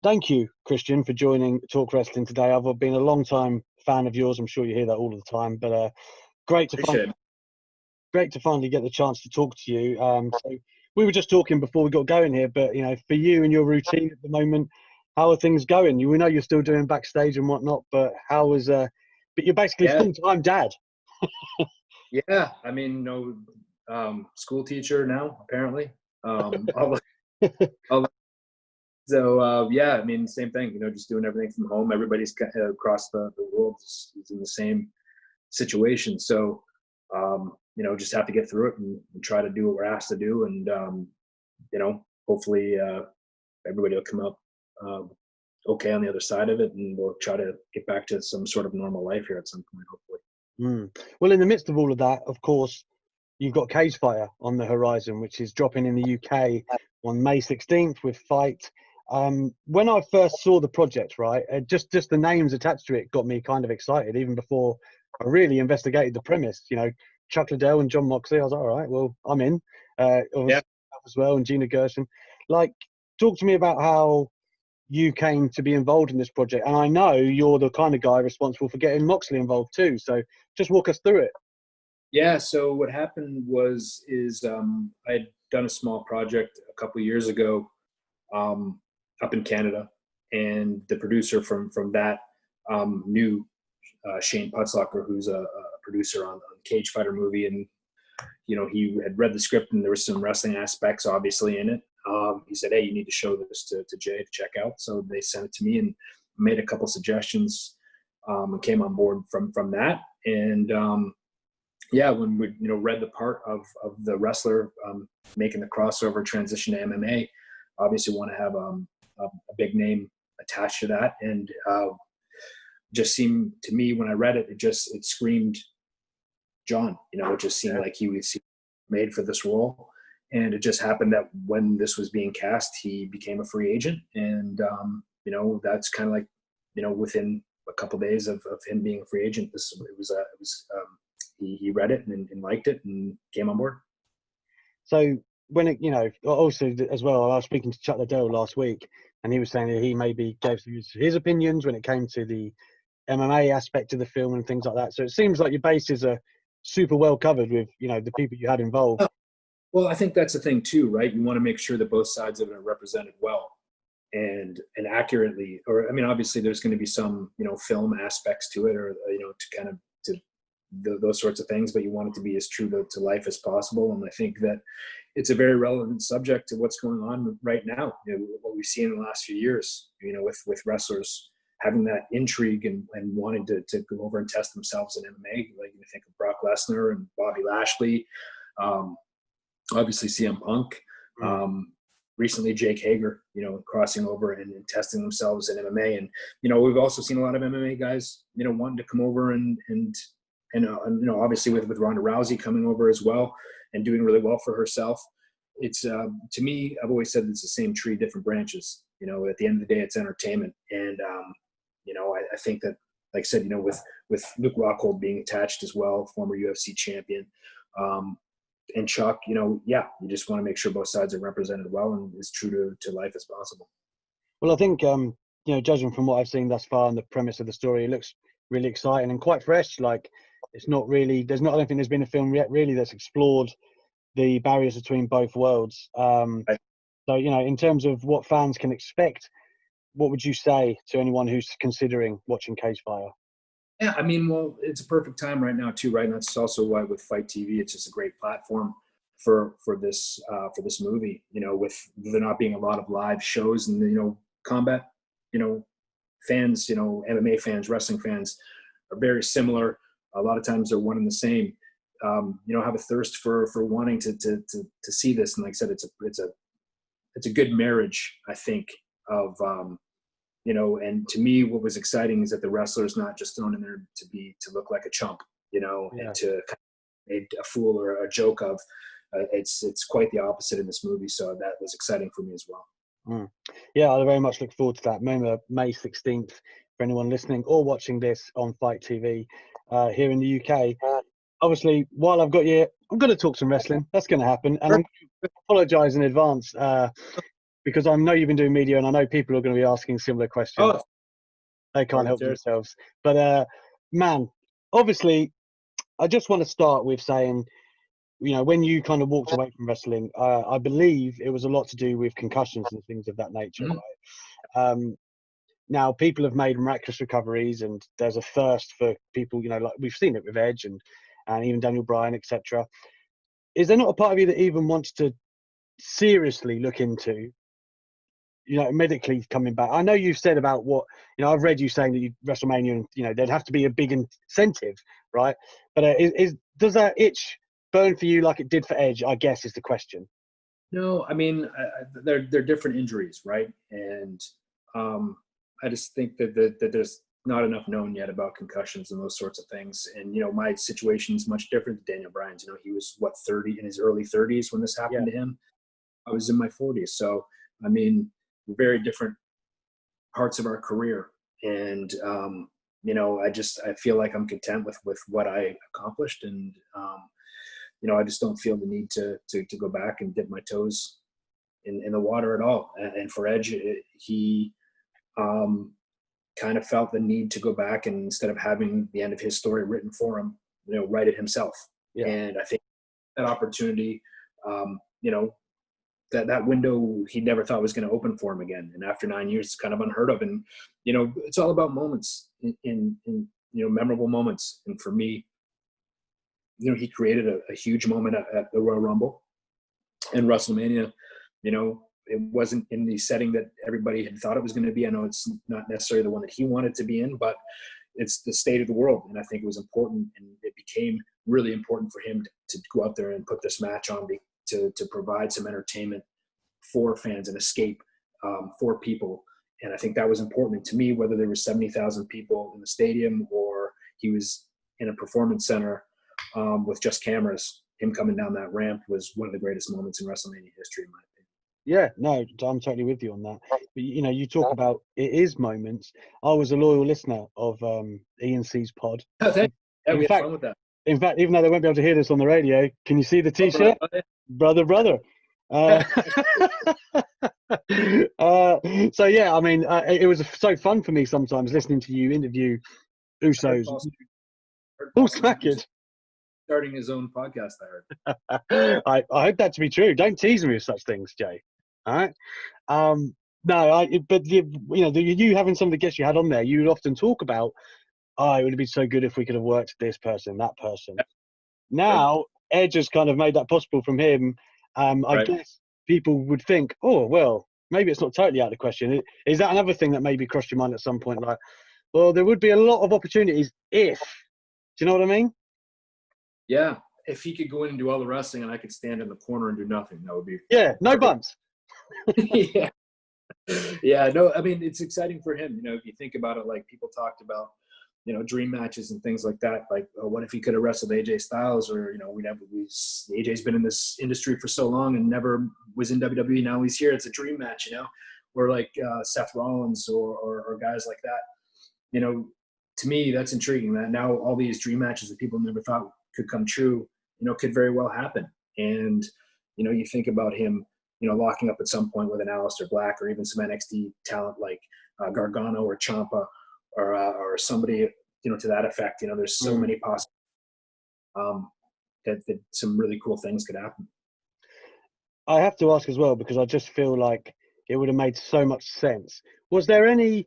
Thank you, Christian, for joining Talk Wrestling today. I've been a long time fan of yours. I'm sure you hear that all the time, but great to Appreciate it. great to finally get the chance to talk to you. So we were just talking before we got going here, but for you and your routine at the moment, how are things going? We know you're still doing backstage and whatnot, but how is but you're basically Yeah, full-time dad. yeah. I mean, school teacher now apparently. All, all, yeah. I mean, same thing. Just doing everything from home. Everybody's across the world is in the same situation. So, just have to get through it and try to do what we're asked to do, and hopefully everybody will come up okay on the other side of it, and we'll try to get back to some sort of normal life here at some point, hopefully. Well, in the midst of all of that, of course, you've got Cage Fighter on the horizon, which is dropping in the UK on May 16th with FITE. When I first saw the project, right, just the names attached to it got me kind of excited, even before I really investigated the premise. Chuck Liddell and John Moxley. I was like, all right, well, I'm in. Yeah. As well, and Gina Gershon. Like, talk to me about how you came to be involved in this project. And I know you're the kind of guy responsible for getting Moxley involved too. So just walk us through it. Yeah. So what happened is I had done a small project a couple of years ago up in Canada, and the producer from that knew Shane Putzlocker, who's a producer on the Cage Fighter movie, and he had read the script, and there were some wrestling aspects obviously in it. He said, "Hey, you need to show this to Jay to check out." So they sent it to me and made a couple suggestions, and came on board from that. And yeah, when we read the part of the wrestler making the crossover transition to MMA, obviously want to have a big name attached to that, and just seemed to me when I read it, it screamed John. It just seemed like he was made for this role. And it just happened that when this was being cast, he became a free agent. And, that's kind of like, within a couple of days of him being a free agent, he read it and liked it and came on board. So when also as well, I was speaking to Chuck Liddell last week, and he was saying that he maybe gave his opinions when it came to the MMA aspect of the film and things like that. So it seems like your bases are super well covered with, the people you had involved. Well, I think that's the thing too, right? You want to make sure that both sides of it are represented well and accurately. Or, I mean, obviously there's going to be some, film aspects to it, or, to kind of those sorts of things, but you want it to be as true to life as possible. And I think that it's a very relevant subject to what's going on right now. What we've seen in the last few years, with wrestlers having that intrigue and wanting to go over and test themselves in MMA. Like, you think of Brock Lesnar and Bobby Lashley, obviously CM Punk, recently Jake Hager, crossing over and testing themselves in MMA. And, we've also seen a lot of MMA guys, wanting to come over and obviously with Ronda Rousey coming over as well and doing really well for herself. It's, to me, I've always said it's the same tree, different branches. At the end of the day, it's entertainment. And, I think that, like I said, with Luke Rockhold being attached as well, former UFC champion, and Chuck, you just want to make sure both sides are represented well and as true to life as possible. Well, I think, judging from what I've seen thus far and the premise of the story, it looks really exciting and quite fresh. Like, I don't think there's been a film yet really that's explored the barriers between both worlds. Right. So, in terms of what fans can expect, what would you say to anyone who's considering watching Cage Fighter? Yeah, I mean, well, it's a perfect time right now too, right? And that's also why with FITE TV, it's just a great platform for this movie. With there not being a lot of live shows, and combat, fans, MMA fans, wrestling fans are very similar. A lot of times they're one and the same. Have a thirst for wanting to see this, and like I said, it's a good marriage, I think, of and to me, what was exciting is that the wrestler is not just thrown in there to look like a chump, and to kind of made a fool or a joke of. It's quite the opposite in this movie, so that was exciting for me as well. Yeah, I very much look forward to that. May 16th, for anyone listening or watching this on FITE TV here in the UK. Obviously, while I've got you, I'm going to talk some wrestling. That's going to happen, and I'm going to apologise in advance. because I know you've been doing media, and I know people are going to be asking similar questions. Oh, They can't help themselves. But man, obviously, I just want to start with saying, when you kind of walked away from wrestling, I believe it was a lot to do with concussions and things of that nature, right? Now, people have made miraculous recoveries, and there's a thirst for people, like we've seen it with Edge and even Daniel Bryan, etc. Is there not a part of you that even wants to seriously look into, medically coming back? I know you've said about what, I've read you saying that WrestleMania, and, there'd have to be a big incentive, right? But does that itch burn for you like it did for Edge, I guess, is the question. No, I mean, they're different injuries, right? And I just think that there's not enough known yet about concussions and those sorts of things. And, my situation is much different than Daniel Bryan's. He was, 30, in his early 30s when this happened to him. I was in my 40s. So, I mean, very different parts of our career. And, I feel like I'm content with what I accomplished. And, I just don't feel the need to go back and dip my toes in the water at all. And for Edge, he kind of felt the need to go back, and instead of having the end of his story written for him, write it himself. Yeah. And I think that opportunity, that window he never thought was going to open for him again. And after 9 years, it's kind of unheard of. And, it's all about moments in memorable moments. And for me, he created a huge moment at the Royal Rumble and WrestleMania. It wasn't in the setting that everybody had thought it was going to be. I know it's not necessarily the one that he wanted to be in, but it's the state of the world. And I think it was important, and it became really important for him to go out there and put this match on to provide some entertainment for fans and escape for people. And I think that was important to me, whether there were 70,000 people in the stadium or he was in a performance center with just cameras. Him coming down that ramp was one of the greatest moments in WrestleMania history, in my opinion. Yeah, no, I'm totally with you on that. But, you talk about it is moments. I was a loyal listener of ENC's pod. Oh, thanks. Yeah, we had fun with that. In fact, even though they won't be able to hear this on the radio, can you see the T-shirt? Brother. So yeah, I mean, it was so fun for me sometimes listening to you interview Usos. Paul Slackett starting his own podcast, I heard. I hope that to be true. Don't tease me with such things, Jay. All right. No, but you having some of the guests you had on there, you would often talk about, it would have been so good if we could have worked this person, that person. Now, Edge has kind of made that possible from him. I guess people would think, oh, well, maybe it's not totally out of the question. Is that another thing that maybe crossed your mind at some point? Like, well, there would be a lot of opportunities if, do you know what I mean? Yeah. If he could go in and do all the wrestling and I could stand in the corner and do nothing, that would be. Yeah. No bumps. Yeah. Yeah. No, I mean, it's exciting for him. If you think about it, like people talked about, dream matches and things like that. Like, what if he could have wrestled AJ Styles, or, AJ's been in this industry for so long and never was in WWE. Now he's here. It's a dream match, or like Seth Rollins or guys like that. To me, that's intriguing that now all these dream matches that people never thought could come true, could very well happen. And, you think about him, locking up at some point with an Aleister Black or even some NXT talent like Gargano or Ciampa or somebody, to that effect. There's so many possible that some really cool things could happen. I have to ask as well, because I just feel like it would have made so much sense. Was there any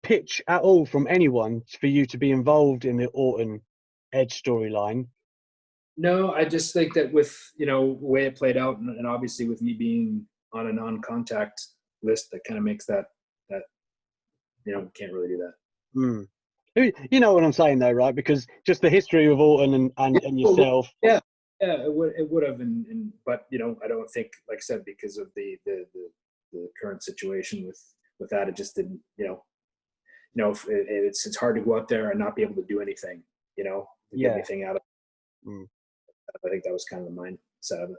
pitch at all from anyone for you to be involved in the Orton Edge storyline? No, I just think that with, the way it played out, and obviously with me being on a non-contact list, that kind of makes that can't really do that. You know what I'm saying though, right? Because just the history of Orton and yourself. Yeah, it would have, but I don't think, like I said, because of the current situation with that, it just didn't, it's hard to go out there and not be able to do anything, get anything out of it. I think that was kind of the mindset of it.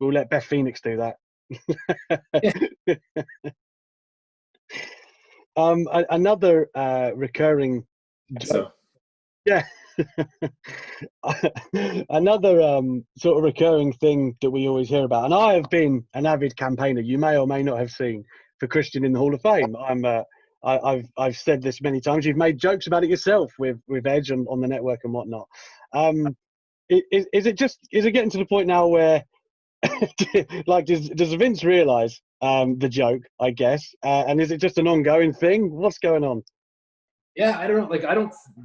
We'll let Beth Phoenix do that. Another recurring joke. So. Yeah. Another sort of recurring thing that we always hear about, and I have been an avid campaigner, you may or may not have seen, for Christian in the Hall of Fame. I've said this many times. You've made jokes about it yourself with Edge on the network and whatnot. Is it getting to the point now where like does Vince realize the joke, I guess, and is it just an ongoing thing? What's going on? Yeah, I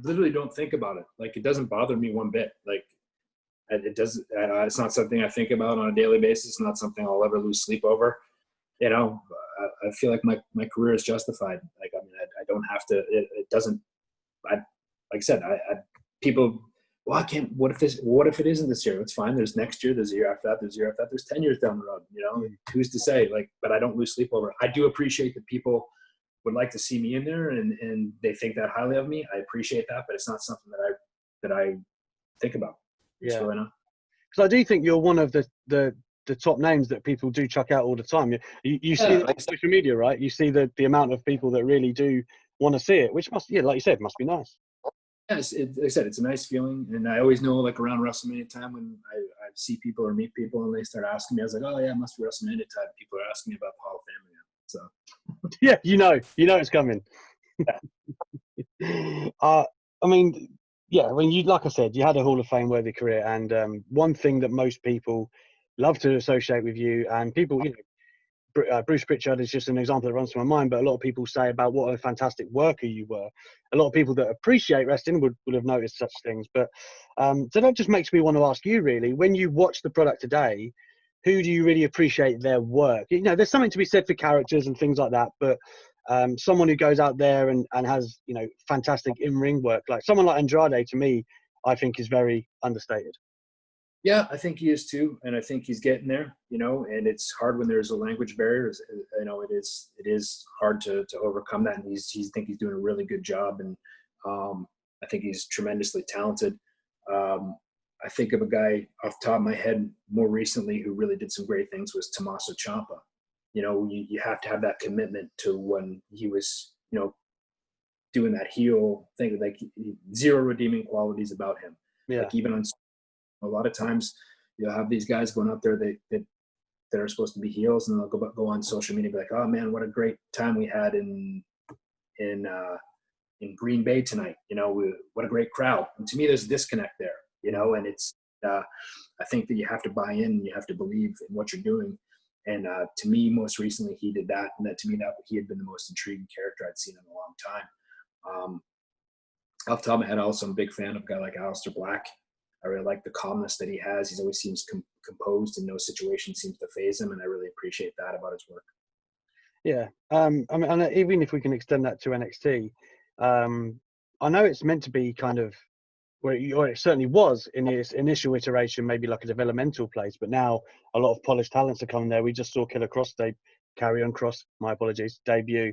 literally don't think about it. Like, it doesn't bother me one bit. Like, it doesn't. It's not something I think about on a daily basis. Not something I'll ever lose sleep over. You know, I feel like my career is justified. Like, I mean, I don't have to. It doesn't. Like I said, people. Well, I can't. What if it isn't this year? It's fine. There's next year. There's a year after that. There's a year after that. There's 10 years down the road. You know, who's to say? Like, but I don't lose sleep over it. I do appreciate that people would like to see me in there, and they think that highly of me. I appreciate that, but it's not something that I think about. It's really not. Because I do think you're one of the top names that people do chuck out all the time. You see it on social media, right? You see the amount of people that really do want to see it, which must, like you said, must be nice. Yes, like I said, it's a nice feeling, and I always know, like, around WrestleMania time when I see people or meet people and they start asking me, I was like, oh yeah, it must be WrestleMania time. People are asking me about the Hall of Fame again. So yeah, you know it's coming. I mean, yeah, when you, like I said, you had a Hall of Fame worthy career, and one thing that most people love to associate with you, and people, Bruce Pritchard is just an example that runs to my mind, but a lot of people say about what a fantastic worker you were. A lot of people that appreciate wrestling would have noticed such things. But so that just makes me want to ask you, really, when you watch the product today, who do you really appreciate their work? There's something to be said for characters and things like that, but someone who goes out there and has, fantastic in-ring work, like someone like Andrade, to me, I think is very understated. Yeah, I think he is too, and I think he's getting there. And it's hard when there's a language barrier. It is hard to overcome that, and I think he's doing a really good job, and I think he's tremendously talented. I think of a guy off the top of my head more recently who really did some great things was Tommaso Ciampa. You have to have that commitment to when he was, doing that heel thing, like zero redeeming qualities about him. Yeah. Like, even on a lot of times you'll have these guys going out there that are supposed to be heels, and they'll go on social media and be like, oh man, what a great time we had in Green Bay tonight. What a great crowd. And to me, there's a disconnect there, and it's, I think that you have to buy in and you have to believe in what you're doing. And to me, most recently, he did that. And to me, that he had been the most intriguing character I'd seen in a long time. Off the top of my head, also, I'm a big fan of a guy like Aleister Black. I really like the calmness that he has. He always seems composed, and no situation seems to faze him. And I really appreciate that about his work. Yeah. I mean, and even if we can extend that to NXT, I know it's meant to be kind of, or it certainly was in its initial iteration, maybe like a developmental place, but now a lot of polished talents are coming there. We just saw Killer Cross, Karrion Kross, my apologies, debut.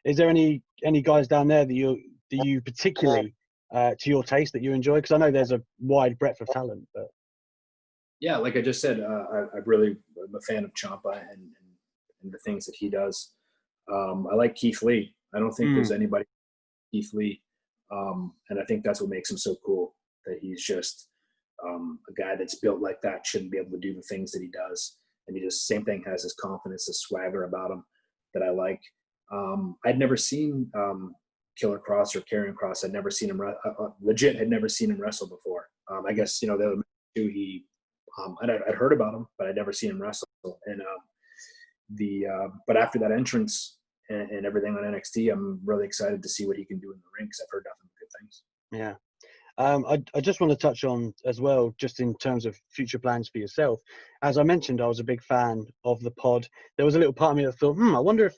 Is there any guys down there that you particularly, to your taste, that you enjoy? Because I know there's a wide breadth of talent. But yeah, like I just said, I'm a fan of Ciampa and the things that he does. I like Keith Lee. I don't think there's anybody like Keith Lee. And I think that's what makes him so cool, that he's just a guy that's built like that, shouldn't be able to do the things that he does. And he just, same thing, has his confidence, his swagger about him that I like. I'd never seen Killer Kross or Karrion Kross. I'd never seen him legit had never seen him wrestle before. I guess, the other two, I'd heard about him, but I'd never seen him wrestle. And but after that entrance and everything on NXT, I'm really excited to see what he can do in the ring, because I've heard nothing but good things. Yeah. I just want to touch on as well, just in terms of future plans for yourself. As I mentioned, I was a big fan of the pod. There was a little part of me that thought, I wonder if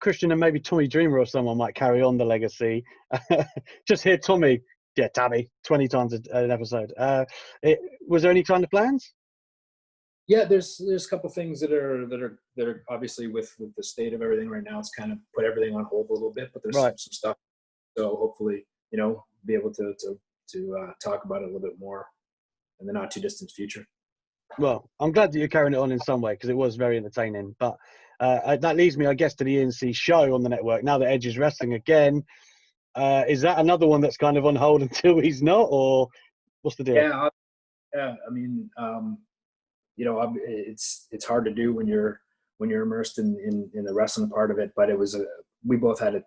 Christian and maybe Tommy Dreamer or someone might carry on the legacy. Just hear Tommy, Tabby, 20 times an episode. Was there any kind of plans? Yeah, there's a couple things that are obviously, with the state of everything right now, it's kind of put everything on hold a little bit, but there's some stuff. So hopefully, be able to talk about it a little bit more in the not too distant future. Well, I'm glad that you're carrying it on in some way, because it was very entertaining. But that leads me, I guess, to the ENC show on the network. Now that Edge is wrestling again, Is that another one that's kind of on hold until he's not, or what's the deal? Yeah. I mean, it's hard to do when you're immersed in the wrestling part of it. But we both had it.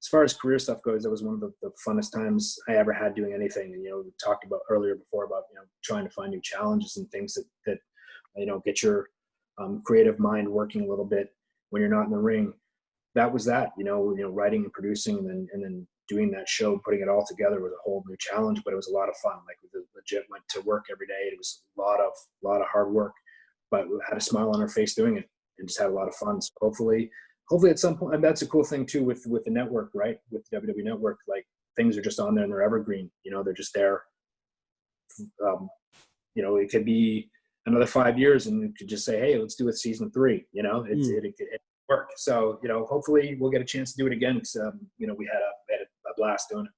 As far as career stuff goes, that was one of the funnest times I ever had doing anything. And, we talked about earlier before about, trying to find new challenges and things that get your creative mind working a little bit when you're not in the ring. That was that, writing and producing and then doing that show, putting it all together was a whole new challenge, but it was a lot of fun. Like, we legit went to work every day. It was a lot of hard work, but we had a smile on our face doing it and just had a lot of fun. So hopefully at some point, and that's a cool thing too with the network, right? With the WWE network, like, things are just on there and they're evergreen. They're just there. It could be another 5 years and you could just say, hey, let's do it season 3. It work. So, hopefully we'll get a chance to do it again. Because, we had a blast doing it.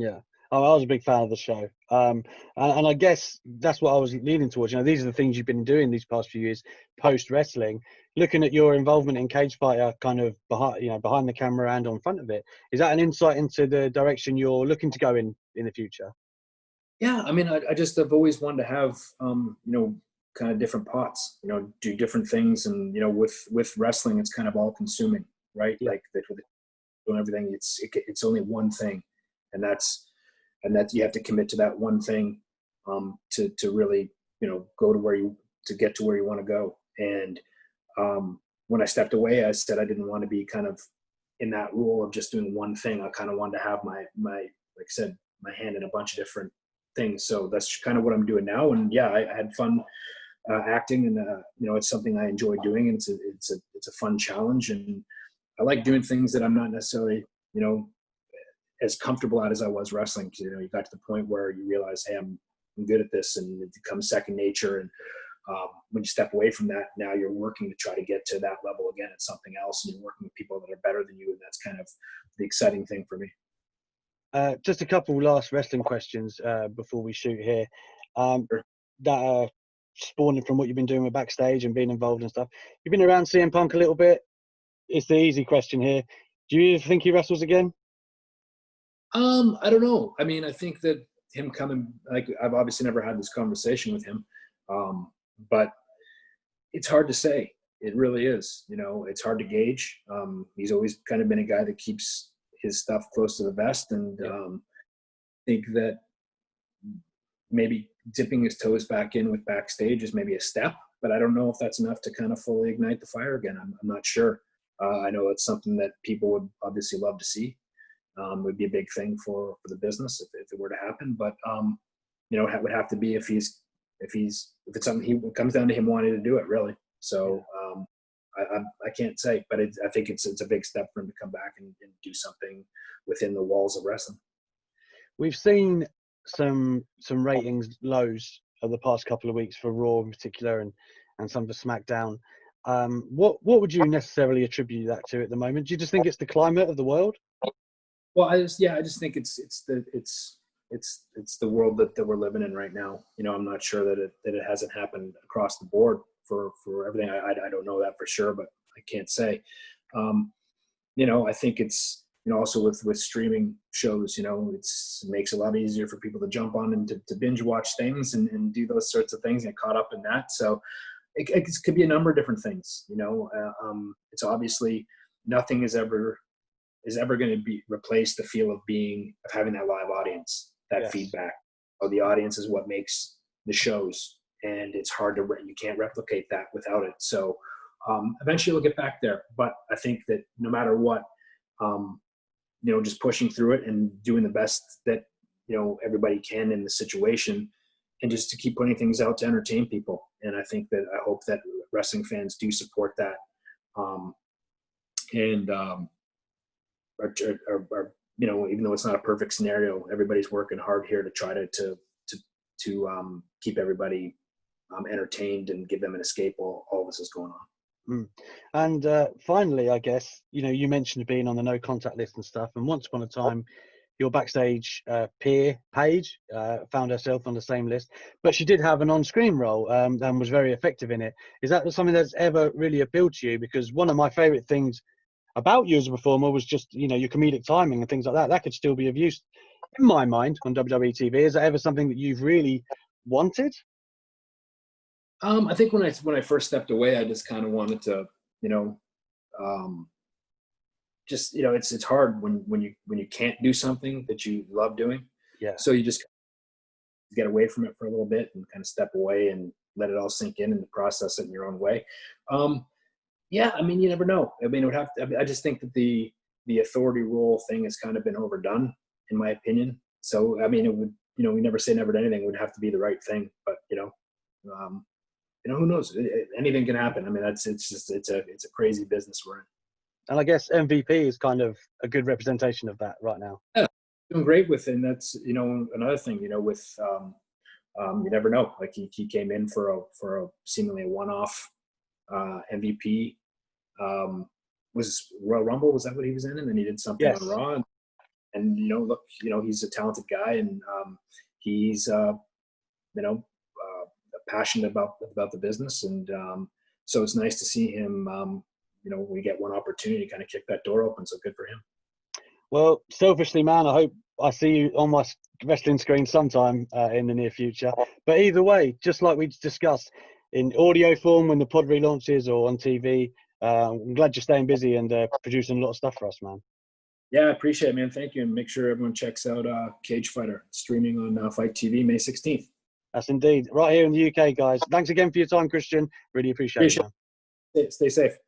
Yeah. Oh, I was a big fan of the show. And I guess that's what I was leaning towards. These are the things you've been doing these past few years post wrestling. Looking at your involvement in Cage Fighter, kind of behind the camera and on front of it, is that an insight into the direction you're looking to go in the future? Yeah, I mean, I just have always wanted to have, kind of different pots, do different things, and with wrestling, it's kind of all consuming, right? Yeah. Like, that with doing everything, it's only one thing, and that's you have to commit to that one thing, to really go to get to where you want to go. And when I stepped away, I said I didn't want to be kind of in that role of just doing one thing. I kind of wanted to have my like I said, my hand in a bunch of different things. So that's kind of what I'm doing now. And yeah, I had fun acting, and it's something I enjoy doing, and it's a fun challenge, and I like doing things that I'm not necessarily as comfortable at as I was wrestling. Because you got to the point where you realize, hey, I'm good at this, and it becomes second nature. And when you step away from that, now you're working to try to get to that level again at something else, and you're working with people that are better than you, and that's kind of the exciting thing for me. Just a couple last wrestling questions before we shoot here. Sure. That are spawning from what you've been doing with Backstage and being involved and stuff. You've been around CM Punk a little bit. It's the easy question here. Do you think he wrestles again? I don't know. I mean, I think that him coming, like, I've obviously never had this conversation with him, but it's hard to say. It really is. It's hard to gauge. He's always kind of been a guy that keeps his stuff close to the vest, and think that maybe dipping his toes back in with Backstage is maybe a step, but I don't know if that's enough to kind of fully ignite the fire again. I'm not sure. I know it's something that people would obviously love to see. It would be a big thing for the business if it were to happen, but it would have to be if it's something it comes down to him wanting to do it, really. So I can't say, but I think it's a big step for him to come back and do something within the walls of wrestling. We've seen some ratings lows over the past couple of weeks for Raw in particular, and some for SmackDown. What would you necessarily attribute that to at the moment? Do you just think it's the climate of the world? Well, I just think it's the world that we're living in right now. I'm not sure that it hasn't happened across the board for everything. I don't know that for sure, but I can't say. I think it's also with streaming shows, it makes it a lot easier for people to jump on and to binge watch things and do those sorts of things and get caught up in that. So it could be a number of different things. It's obviously nothing is ever going to replace the feel of having that live audience, that feedback. The audience is what makes the shows, and it's hard you can't replicate that without it. So eventually we'll get back there, but I think that no matter what, just pushing through it and doing the best that everybody can in the situation, and just to keep putting things out to entertain people. And I hope that wrestling fans do support that, and are even though it's not a perfect scenario, everybody's working hard here to try to keep everybody entertained and give them an escape while all this is going on. And finally, I guess, you mentioned being on the no contact list and stuff, and once upon a time your Backstage peer Paige found herself on the same list, but she did have an on-screen role and was very effective in it. Is that something that's ever really appealed to you? Because one of my favorite things about you as a performer was just, you know, your comedic timing and things like that. That could still be of use in my mind on WWE TV. Is that ever something that you've really wanted? I think when I first stepped away, I just kind of wanted to, you know, um, just, you know, it's hard when you can't do something that you love doing. Yeah. So you just get away from it for a little bit and kind of step away and let it all sink in and process it in your own way. Yeah, I mean, you never know. I mean, it would have to, I just think that the authority role thing has kind of been overdone, in my opinion. So, I mean, it would, you know, we never say never to anything. It would have to be the right thing. But, who knows? Anything can happen. I mean, it's a crazy business we're in. And I guess MVP is kind of a good representation of that right now. Yeah, doing great with it. And that's, you know, another thing, you know, with you never know. Like he came in for a seemingly a one-off MVP. Was Royal Rumble, was that what he was in? And then he did something Yes. on Raw. And you know, look, you know, he's a talented guy, and he's passionate about the business, and so it's nice to see him. You know, we get one opportunity to kind of kick that door open. So good for him. Well, selfishly, man, I hope I see you on my wrestling screen sometime in the near future. But either way, just like we discussed, in audio form when the pod relaunches or on TV, I'm glad you're staying busy and producing a lot of stuff for us, man. Yeah, I appreciate it, man. Thank you. And make sure everyone checks out Cage Fighter, streaming on FITE TV May 16th. That's indeed. Right here in the UK, guys. Thanks again for your time, Christian. Really appreciate it, man. Stay safe.